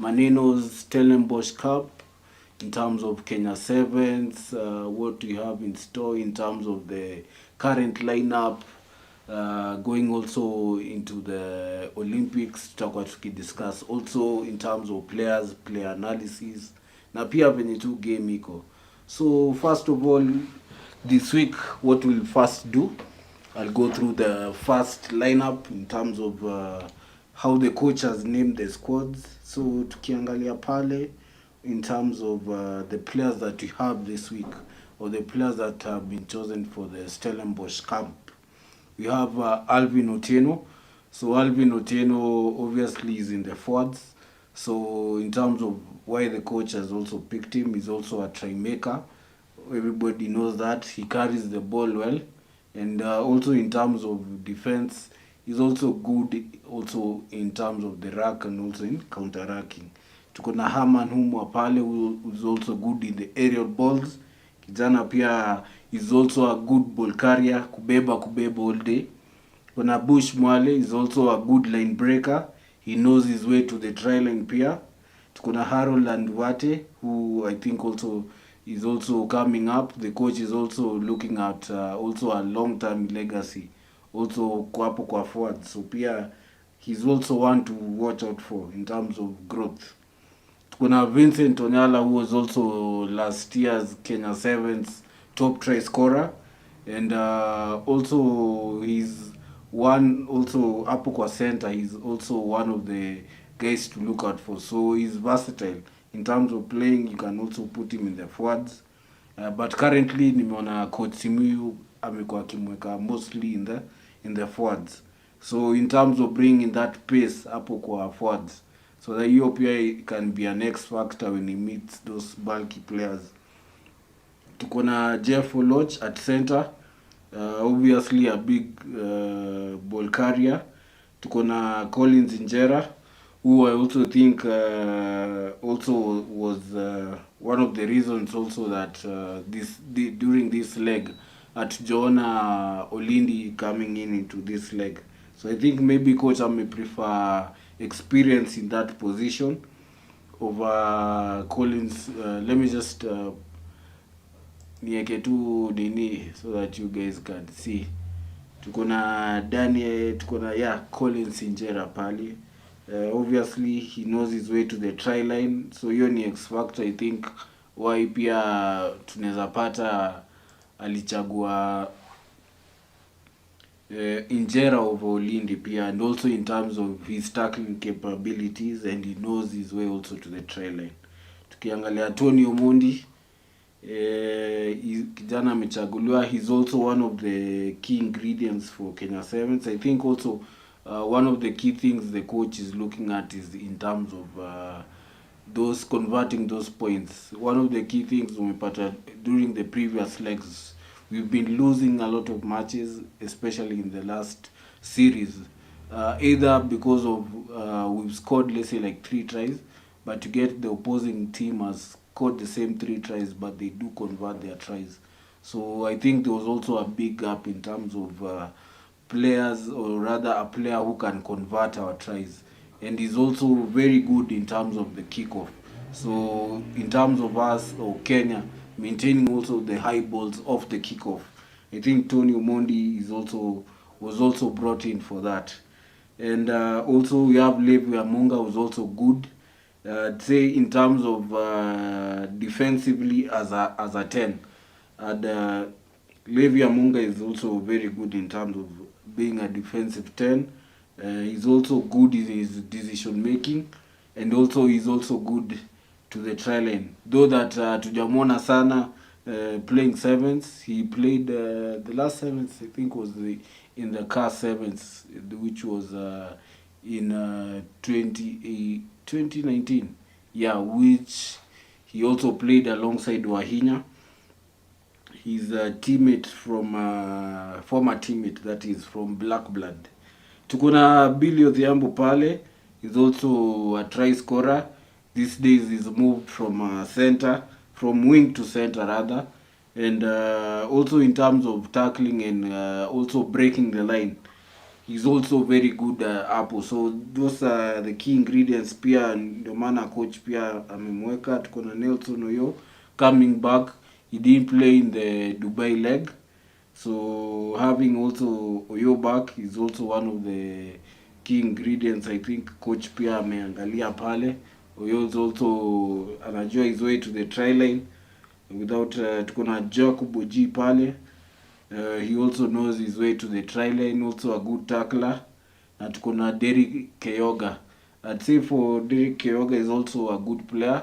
Maneno's Stellenbosch Cup, in terms of Kenya Sevens, what we have in store in terms of the current lineup, going also into the Olympics, tutakuwa tukidiscuss also in terms of players, player analysis, na pia venye tu game iko. So first of all, this week what we'll first do, I'll go through the first lineup in terms of how the coach has named the squads. So tukiangalia pale in terms of the players that we have this week, or the players that have been chosen for the Stellenbosch camp. We have Alvin Otieno. So Alvin Otieno obviously is in the forwards. So in terms of why the coach has also picked him, he's also a try maker. Everybody knows that he carries the ball well, and also in terms of defense, he's also good also in terms of the rack and also in counter-racking. Tuko na Herman Humwa pale who's also good in the aerial balls. Kijana pia is also a good ball carrier, kubeba all day. Kuna Bush Mwale is also a good line breaker. He knows his way to the try line pia. Tuko na Harold Landwate, who I think also is also coming up. The coach is also looking at also a long-term legacy, also kwa hapo kwa forward. So pia he's also one to watch out for in terms of growth. Kuna Vincent Onyala, who was also last year's Kenya Sevens top try scorer, and also he's one also hapo kwa center. He's also one of the guys to look out for. So he's versatile in terms of playing. You can also put him in the forwards, but currently nimeona coach Simiyu amekuwa akimweka mostly in the forwards. So in terms of bringing that pace hapo kwa forwards, so that hiyo pia can be an X factor when he meets those bulky players. Tuko na Jeff Oloch at center, obviously a big ball carrier. Tuko na Collins Injera, who I also think also was one of the reasons also that during this leg at Joanna Olindi coming into this leg. So I think maybe coach may prefer experience in that position over Collins. Let me just nieke tu nini so that you guys can see. Tuko na Daniel, tuko na Collins Injera pale. Obviously he knows his way to the try line, so hiyo ni X factor. I think why pia tunaweza pata alichagua Injera over Olindi pia, and also in terms of his tackling capabilities, and he knows his way also to the try line. Tukiangalia Tony Omondi, kijana amechaguliwa. He's also one of the key ingredients for Kenya Sevens. I think also one of the key things the coach is looking at is in terms of those converting those points. One of the key things umepata during the previous legs, we've been losing a lot of matches, especially in the last series, either because of we've scored, let's say, like 3 tries, but to get the opposing team has scored the same 3 tries, but they do convert their tries. So I think there was also a big gap in terms of players, or rather a player who can convert our tries, and is also very good in terms of the kickoff. So in terms of us or Kenya maintaining also the high balls off the kickoff, I think Tony Omondi was also brought in for that. And also we have Levi Amunga, who's also good. Say in terms of defensively as a 10, and Levi Amunga is also very good in terms of being a defensive 10. He's also good in his decision making, and also he's also good to the try line. Though that tujamwona sana playing sevens. He played the last sevens, I think, was in the car sevens, which was in 2019. Yeah, which he also played alongside Wahinya. He's a teammate from former teammate, that is from Black Blood. Tuko na Billy Odhiambo pale. He's also a try scorer. These days he's moved from center, from wing to center rather, and also in terms of tackling and also breaking the line, he's also very good hapo. So those are the key ingredients. Pia ndio maana coach pia amemweka. Tuko na Nelson Oyo coming back. He didn't play in the Dubai leg, so having also Oyo back is also one of the key ingredients. I think coach pia ameangalia pale. Oyo is also anajua his way to the try line without tuko na Jacob Oji pale. He also knows his way to the try line, also a good tackler. Na tuko na Derrick Keyoga. I'd say for Derrick Keyoga is also a good player.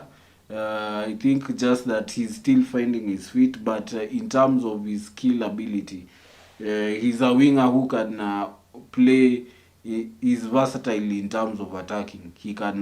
I think just that he's still finding his feet, but in terms of his skill ability, he's a winger who can play. He's versatile in terms of attacking. He can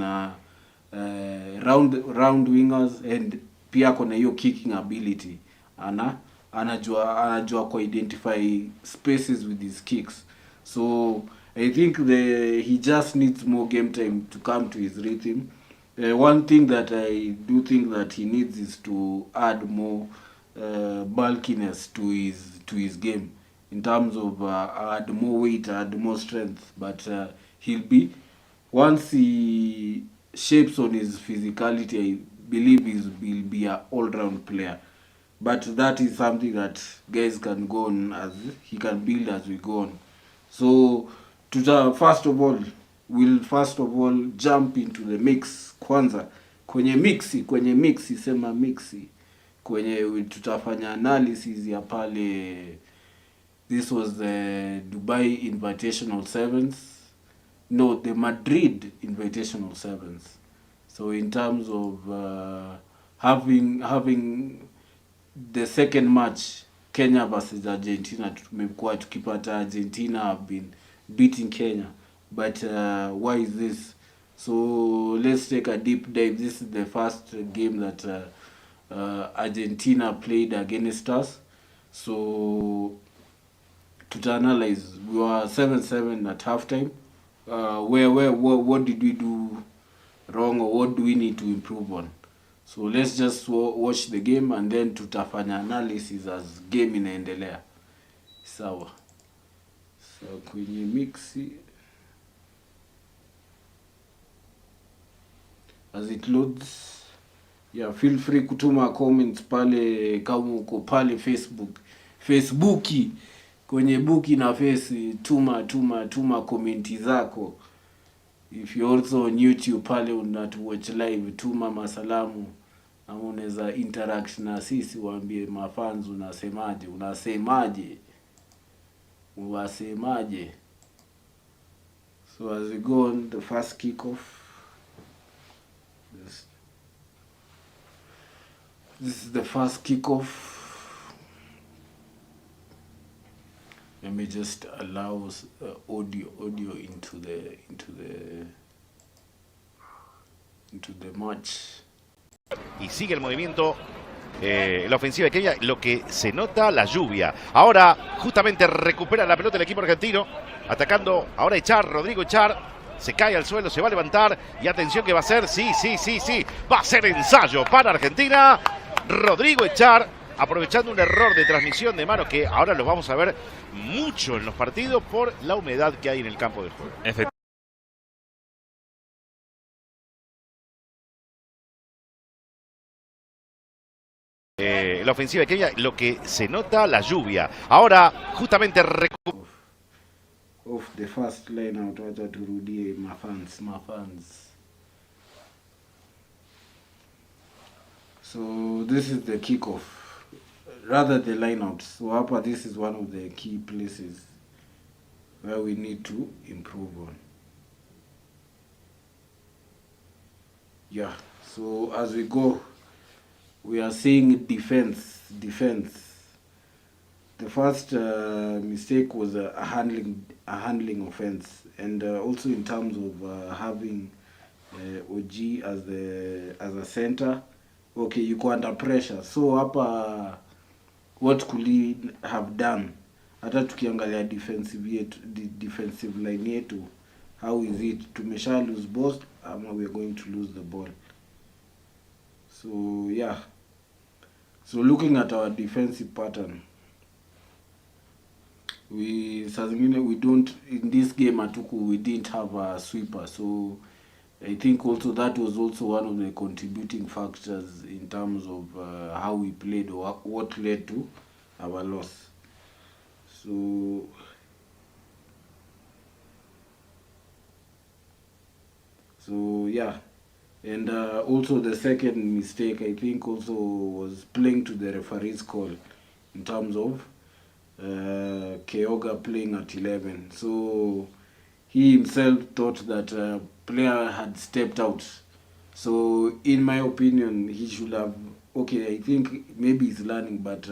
round wingers, and pia kona hiyo kicking ability. Anajua ku identify spaces with his kicks. So I think he just needs more game time to come to his rhythm. One thing that I do think that he needs is to add more bulkiness to his game, in terms of add more weight, add more strength. But he'll be, once he shapes on his physicality, I believe he'll be an all-round player. But that is something that guys can go on, as he can build as we go on. So first of all, we'll jump into the mix kwanza. Kwenye mixi sema mixi, kwenye tutafanya analysis ya pale. This was the Dubai Invitational Sevens, no, the Madrid Invitational Sevens. So in terms of having the second match, Kenya versus Argentina, tumekuwa tukipata Argentina have been beating Kenya. But why is this? So let's take a deep dive. This is the first game that Argentina played against us. So to analyze, we were 7-7 at halftime. What did we do wrong, or what do we need to improve on? So let's just watch the game, and then tutafanya analysis as game inaendelea. Sawa. So kwenye mixi, as it loads, yeah, feel free kutuma comments pale kama uko pale Facebooki, kwenye buki na face, tuma komenti zako. If you're also on YouTube pale unatuwatch live, tuma masalamu, ama unaweza interact na sisi, waambie mafans wasemaje. So as we go on, the first kickoff, this is the first kickoff. Let me just allow audio into the match. Y sigue el movimiento, la ofensiva de Kenia, lo que se nota, la lluvia. Ahora justamente recupera la pelota el equipo argentino, atacando ahora Rodrigo Echar. Se cae al suelo, se va a levantar, y atención que va a ser, sí, va a ser ensayo para Argentina. Rodrigo Echar, aprovechando un error de transmisión de mano que ahora lo vamos a ver mucho en los partidos por la humedad que hay en el campo de juego. La ofensiva de Kenia, lo que se nota, la lluvia. Ahora justamente of the first line out, wacha turudie mafans. So this is the kickoff, rather the line out. So hapa, this is one of the key places where we need to improve on. Yeah, so as we go, we are seeing defense. The first mistake was a handling offense, and also in terms of having OG as a center. Okay, you go under pressure. So hapa, what could he have done? Hata tukiangalia defensive line yetu, how is it? Tumesha lose both, ama we are going to lose the ball. So yeah. So looking at our defensive pattern, saa zingine we don't, in this game atuku we didn't have a sweeper, so I think also that was also one of the contributing factors in terms of how we played or what led to our loss. So yeah, and also the second mistake I think also was playing to the referee's call in terms of Keoga playing at 11. So he himself thought that player had stepped out. So in my opinion, he should have, okay, I think maybe he's learning, but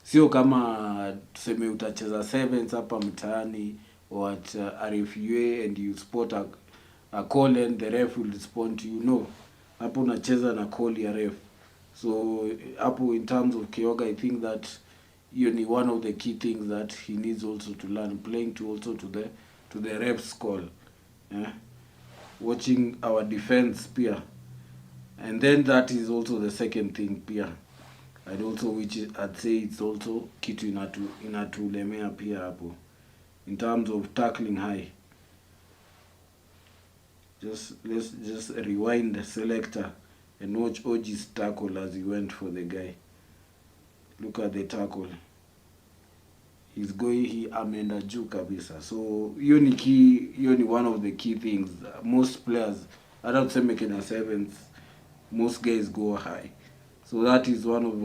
sio kama tuseme utacheza sevens hapa mtaani or at RFUA and you spot a call and the ref will respond to you. No, hapo unacheza na call ya ref. So hapo in terms of Kyoga, I think that you know one of the key things that he needs also to learn, playing to also to the ref's call, yeah? Watching our defense pia, and then that is also the second thing pia, and also which is, I'd say it's also kitu inatulemea pia hapo in terms of tackling high. Let's just rewind the selector and watch Oji's tackle as he went for the guy. Look at the tackle. He's going, he ameenda juu kabisa. So hiyo ni one of the key things. Most players, hata tuseme Kenya Sevens, most guys go high. So that is one of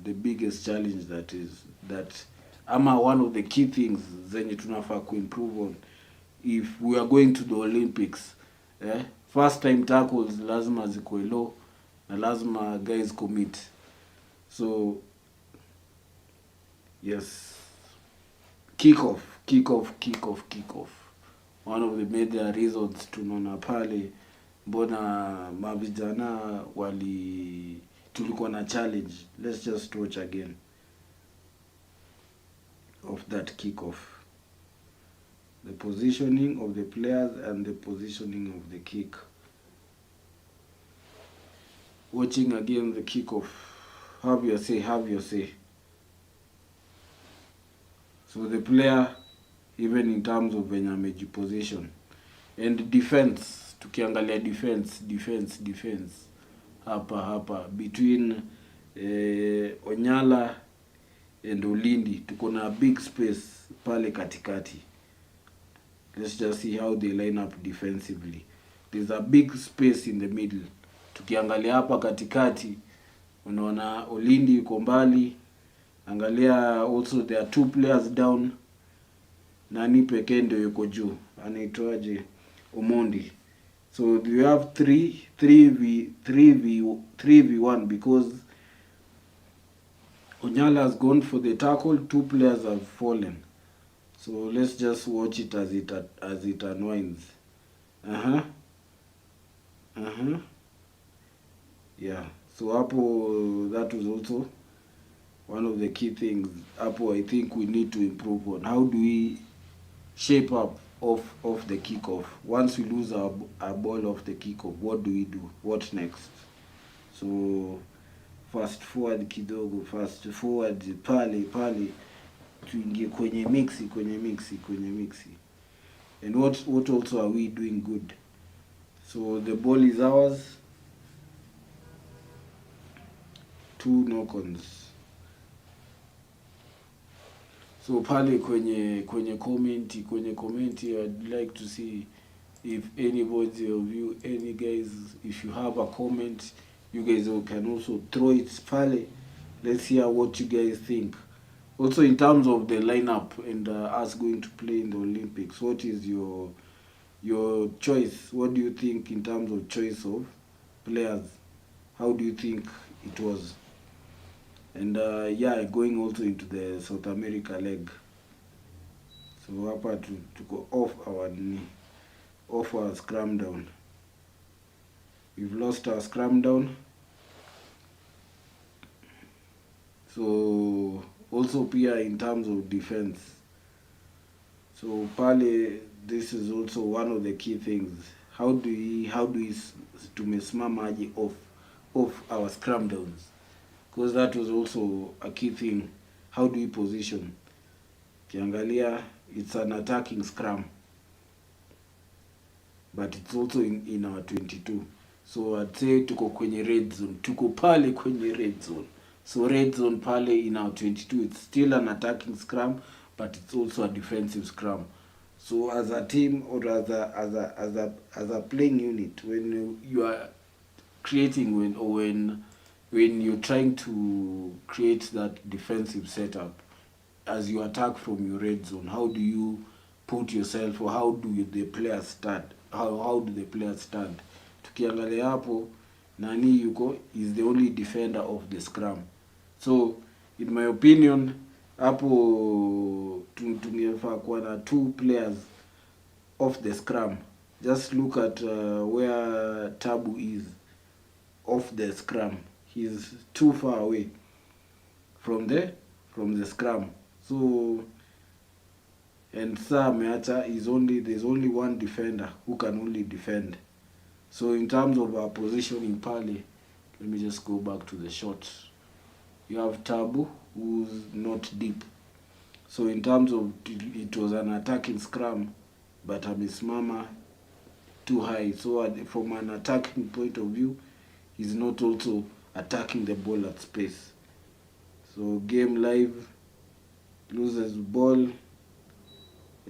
the biggest challenge ama one of the key things zenye tunafaa kuimprove on if we are going to the Olympics. First time tackles lazima zikuwe low na lazima guys commit. So yes, kick off. One of the major reasons tunaona pale mbona mavijana tulikuwa na challenge. Let's just watch again of that kick off. The positioning of the players and the positioning of the kick. Watching again the kickoff. Have your say. So the player, even in terms of venye amejiposition. And defense, tukiangalia defense. Hapa. Between Onyala and Olindi, tuko na big space pale katikati. Let's just see how they line up defensively. There's a big space in the middle. Tukiangalia hapa katikati, unaona Olindi yuko mbali. Angalia also there are two players down. Nani pekee ndio yuko juu? Anaitwaje? Omondi. So you have 3v1 because Onyala has gone for the tackle, two players have fallen. So let's just watch it as it unwinds. Yeah. So hapo, that was also one of the key things. Hapo I think we need to improve on. How do we shape up off the kickoff? Once we lose our ball off the kickoff, what do we do? What next? So fast forward kidogo, pale tuingie kwenye mixi. And what also are we doing good? So the ball is ours. 2 knock-ons. So pale kwenye comment, I'd like to see if anybody of you, any guys, if you have a comment, you guys can also throw it pale. Let's hear what you guys think. Also in terms of the lineup and us going to play in the Olympics, what is your choice? What do you think in terms of choice of players? How do you think it was? And going also into the South America leg. So hapa to go off our scrum down. We've lost our scrum down. So also pia in terms of defense. So pale, this is also one of the key things. How do we tumesimama aje off our scrum downs? Because that was also a key thing. How do we position? Kiangalia, it's an attacking scrum, but it's also in our 22. So I'd say tuko kwenye red zone, tuko pale kwenye red zone. So red zone pale in our 22, it's still an attacking scrum, but it's also a defensive scrum. So as a team, or as a playing unit, when you are creating, when you're trying to create that defensive setup, as you attack from your red zone, how do you put yourself, or how do the players stand? How do the players stand? Tukiangalia hapo, nani yuko is the only defender of the scrum. So in my opinion, hapo tungefaa kuwa na 2 players off the scrum. Just look at where Tabu is off the scrum. He's too far away from the scrum. So, and Meata there's only one defender who can only defend. So in terms of our positioning pale, let me just go back to the shots. You have Tabu, who's not deep. So in terms of, it was an attacking scrum, but amesimama too high. So from an attacking point of view, he's not also attacking the ball at space. So game live, loses ball.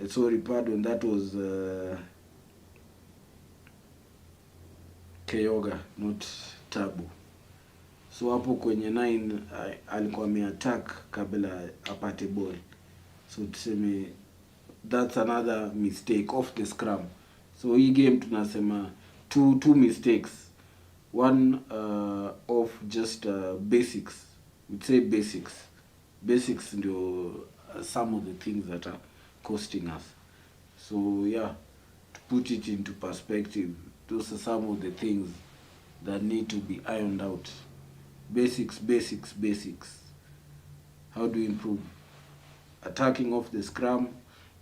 Sorry, pardon, that was Keyoga, not Tabu. So hapo kwenye 9 alikuwa ameattack kabla apate ball. So tuseme that's another mistake off the scrum. So hii game tunasema two mistakes. One of just basics. We'd say basics. Basics ndio some of the things that are costing us. So yeah, to put it into perspective, those are some of the things that need to be ironed out. Basics. How do you improve? Attacking off the scrum.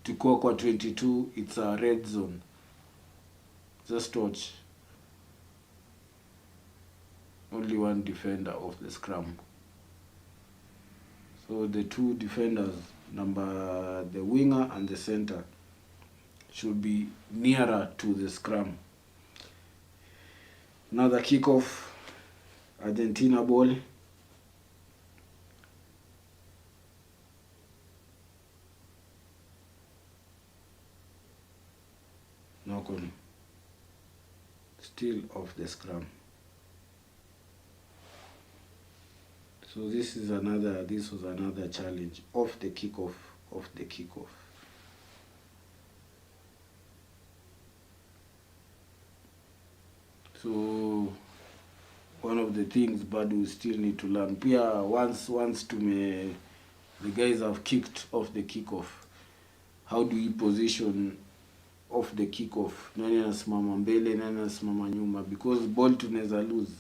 To kwa 22, it's a red zone. Just watch. Only one defender off the scrum. So the 2 defenders, the winger and the center, should be nearer to the scrum. Another kickoff, Argentina ball. Knock on. Still off the scrum. So this was another challenge. Off the kickoff. So one of the things Badu still need to learn. Pia once the guys have kicked off the kickoff, how do you position off the kickoff? Nani anasimama mbele, nani anasimama nyuma? Because ball tunaweza lose.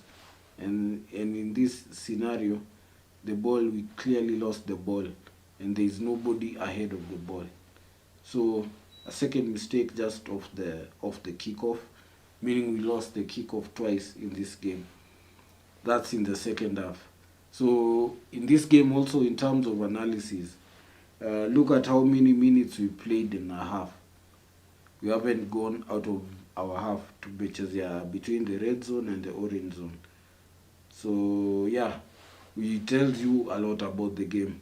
And in this scenario, we clearly lost the ball, and there is nobody ahead of the ball. So a second mistake just off the kickoff, meaning we lost the kickoff twice in this game. That's in the second half. So in this game also, in terms of analysis, look at how many minutes we played in a half. We haven't gone out of our half to between the red zone and the orange zone. So yeah, it tells you a lot about the game,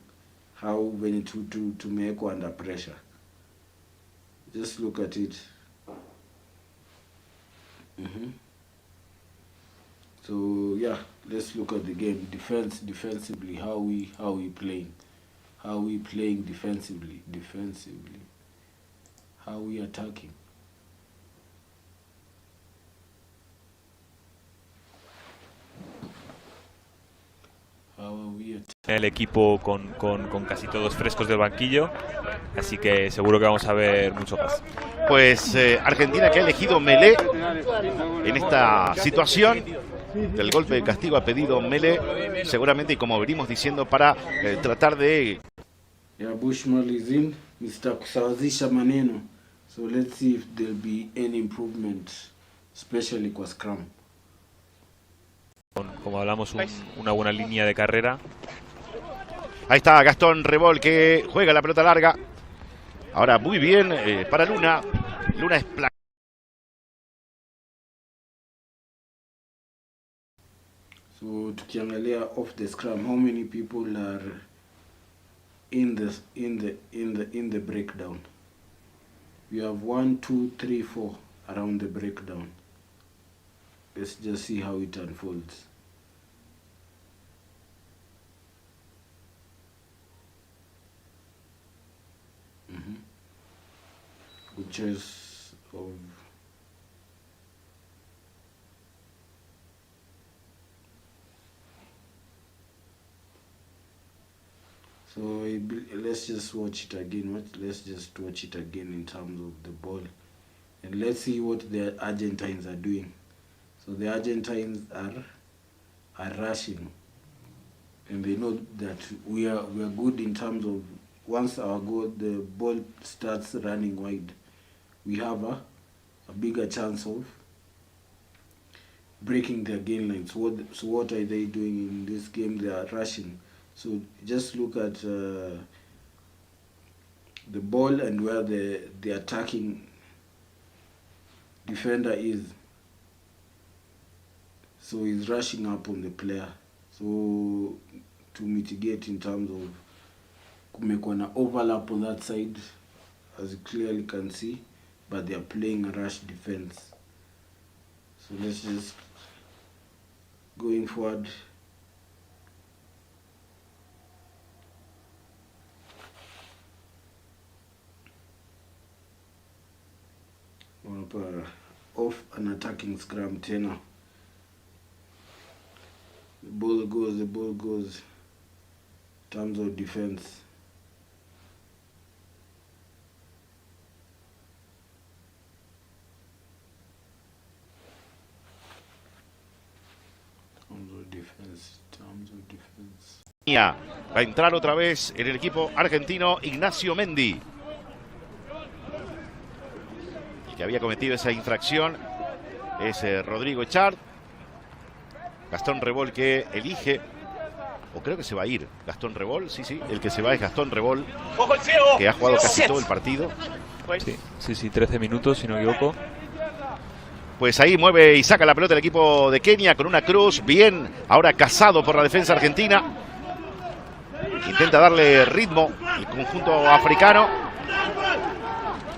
how when to make under pressure. Just look at it. So yeah, let's look at the game. Defensively, how we playing defensively, how we attacking. El equipo con casi todos frescos del banquillo, así que seguro que vamos a ver mucho más. Pues Argentina, que ha elegido Melé en esta situación del golpe de castigo, ha pedido Melé seguramente, y como venimos diciendo, para tratar de... Bushmal is in, Mr. kusawazisha maneno. So let's see if there'll be any improvement, especially kwa scrum. Como hablamos, una buena línea de carrera. Ahí está Gastón Rebol, que juega la pelota larga. Ahora muy bien para Luna. Luna es So tukiangalia off the scrum, how many people are in the breakdown? We have 1, 2, 3, 4 around the breakdown. Let's just see how it unfolds. Good choice of so let's just watch it again. Let's just watch it again in terms of the ball, and let's see what the Argentines are doing. So the Argentines are rushing, and they know that we are good in terms of once the ball starts running wide, we have a bigger chance of breaking their gain lines. So what are they doing in this game? They are rushing. So just look at the ball and where the attacking defender is. So he's rushing up on the player. So to mitigate in terms of make an overlap on that side, as you clearly can see, but they are playing a rush defense. So let's just going forward. Off an attacking scrum tena. The ball goes in terms of defense. Terms of defense. Va a entrar otra vez en el equipo argentino Ignacio Mendy, el que había cometido esa infracción es Rodrigo Echard. Gastón Rebol que elige, o creo que se va a ir Gastón Rebol, sí, el que se va es Gastón Rebol, que ha jugado casi todo el partido. Sí, 13 minutos si no me equivoco. Pues ahí mueve y saca la pelota el equipo de Kenia con una cruz. Bien, ahora cazado por la defensa argentina. Intenta darle ritmo el conjunto africano.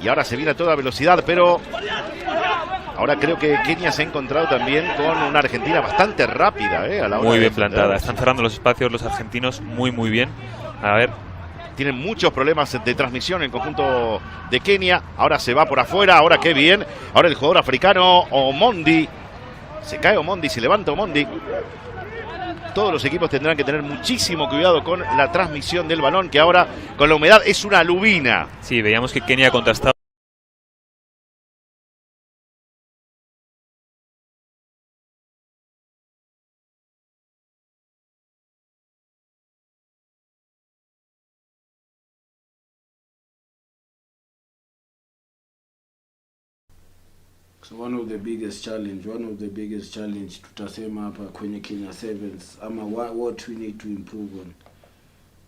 Y ahora se viene a toda velocidad, pero ahora creo que Kenia se ha encontrado también con una Argentina bastante rápida. A la hora muy de bien plantada. Están cerrando los espacios los argentinos muy bien. A ver. Tienen muchos problemas de transmisión en el conjunto de Kenia. Ahora se va por afuera. Ahora qué bien. Ahora el jugador africano Omondi. Se cae Omondi, se levanta Omondi. Todos los equipos tendrán que tener muchísimo cuidado con la transmisión del balón, que ahora con la humedad es una lubina. Sí, veíamos que Kenia ha contrastado. So one of the biggest challenge tutasema hapa kwenye Kenya Sevens ama what we need to improve on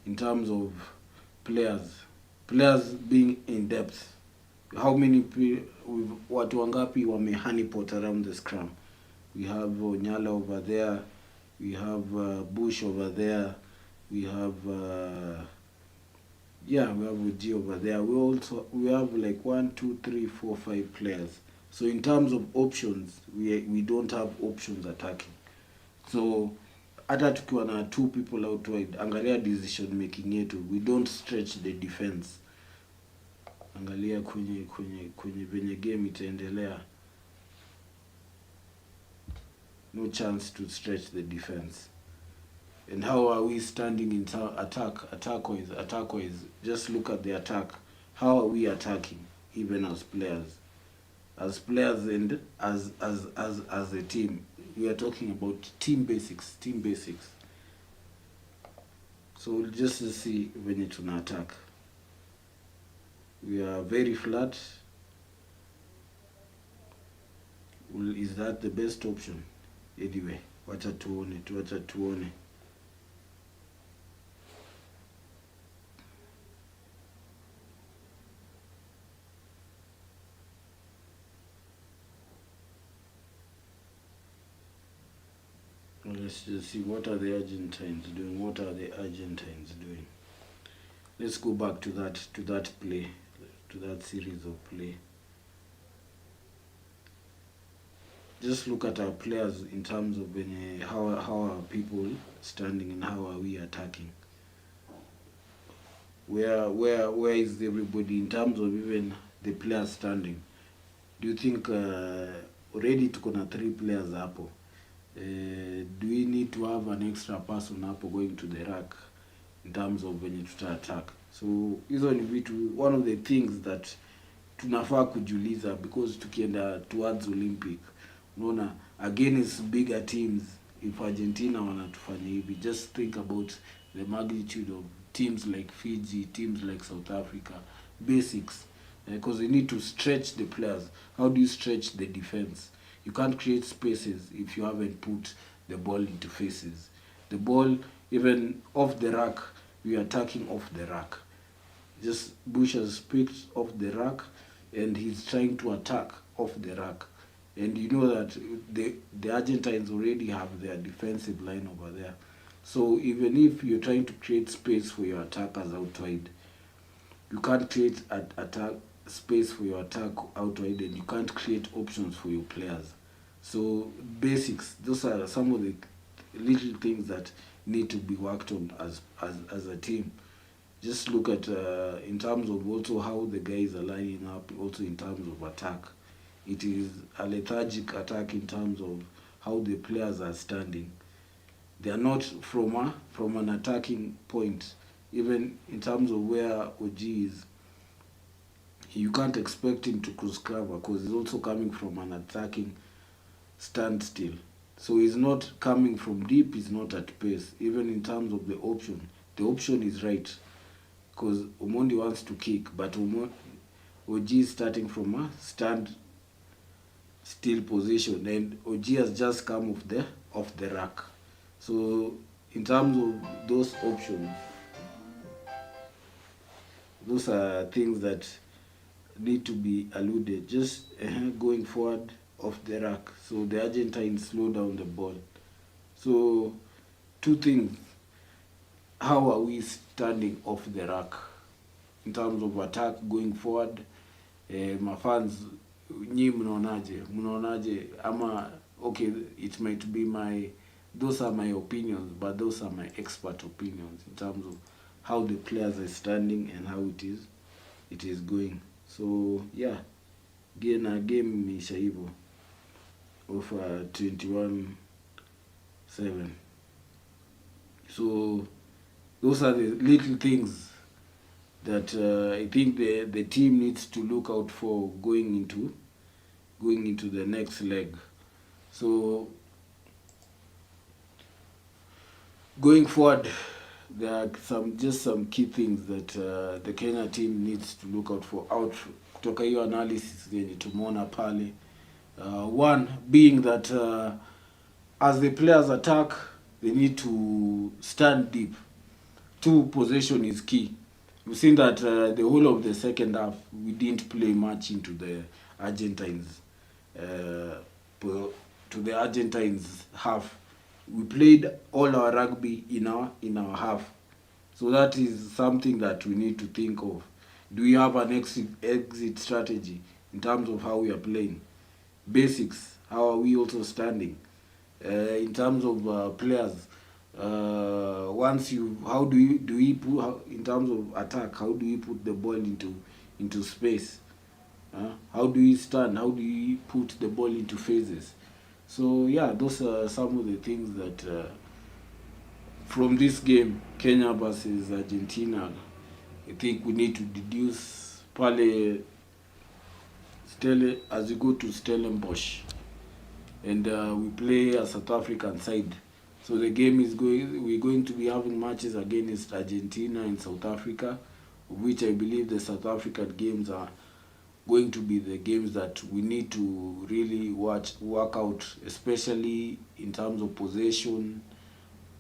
in terms of players being in depth. How many watu wangapi wame honeypot around the scrum? We have Onyala over there, we have Bush over there, we have we have Uji over there. We have like 1, 2, 3, 4, 5 players. So in terms of options, we don't have options attacking. So hata tukiwa na 2 people out wide, angalia decision making yetu, we don't stretch the defense. Angalia kwenye venye game itaendelea, no chance to stretch the defense. And how are we standing in attack-wise? Just look at the attack. How are we attacking, even as players? As players and as a team. We are talking about team basics. So just to see when it's an attack. We are very flat. Well, is that the best option? Anyway, wacha tuone. Let's just see what are the Argentines doing. What are the Argentines doing? Let's go back to that play, to that series of play. Just look at our players in terms of how are people standing and how are we attacking. Where is everybody in terms of even the players standing? Do you think already tuko na 3 players hapo? Do we need to have an extra person hapo going to the rack in terms of when tuta attack? So hizo ni vitu, one of the things that tunafaa kujiuliza, because tukienda towards Olympic, unaona against bigger teams, if Argentina wanatufanya hivi, just think about the magnitude of teams like Fiji, teams like South Africa. Basics, because you need to stretch the players. How do you stretch the defense? You can't create spaces if you haven't put the ball into faces. The ball, even off the rack, we are attacking off the rack. Just Bush has picked off the rack and he's trying to attack off the rack. And you know that the Argentines already have their defensive line over there. So even if you're trying to create space for your attackers out wide, you can't create attack space for your attack out wide, and you can't create options for your players. So basics, those are some of the little things that need to be worked on as a team. Just look at in terms of also how the guys are lining up, also in terms of attack. It is a lethargic attack in terms of how the players are standing. They are not from an attacking point. Even in terms of where OG is, you can't expect him to cross cover because he's also coming from an attacking standstill. So he's not coming from deep, he's not at pace. Even in terms of the option is right, because Omondi wants to kick, but OG is starting from a stand still position, and OG has just come off the rack. So in terms of those options, those are things that need to be alluded. Just going forward off the rack, so the Argentines slow down the ball. So 2 things: how are we standing off the rack in terms of attack going forward? My fans, nyi mnaonaje? Ama okay, it might be those are my opinions, but those are my expert opinions in terms of how the players are standing and how it is going. So yeah, game imeisha hivyo of 21-7. So those are the little things that I think the team needs to look out for going into the next leg. So going forward, there are some key things that the Kenya team needs to look out for kutoka hiyo analysis yenye tumeona pale. One being that as the players attack, they need to stand deep. 2, possession is key. We've seen that the whole of the second half, we didn't play much into the Argentines. To the Argentines half, we played all our rugby in our half. So that is something that we need to think of. Do we have an exit strategy in terms of how we are playing? Basics, how are we also standing? In terms of players, how do we put, in terms of attack, how do we put the ball into space? How do we stand? How do we put the ball into phases? So yeah, those are some of the things that from this game, Kenya versus Argentina, I think we need to deduce pale as we go to Stellenbosch, and we play a South African side. So the game is we're going to be having matches against Argentina and South Africa, which I believe the South African games are going to be the games that we need to really work out, especially in terms of possession,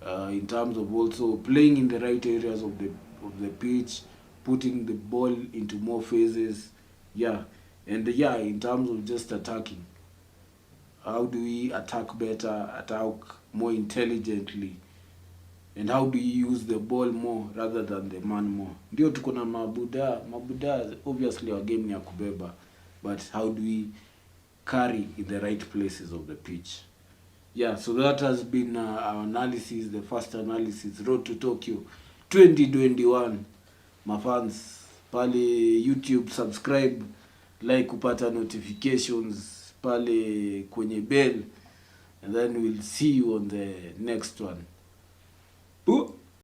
in terms of also playing in the right areas of the pitch, putting the ball into more phases, in terms of just attacking. How do we attack better? more intelligently, and how do you use the ball more rather than the man more. Ndio tuko na mabuda obviously our game ni ya kubeba, but how do we carry in the right places of the pitch. Yeah, so that has been our analysis, the first analysis, Road to Tokyo 2021. Mafans pale YouTube, subscribe, like kupata notifications pale kwenye bell, and then we'll see you on the next one. Boo!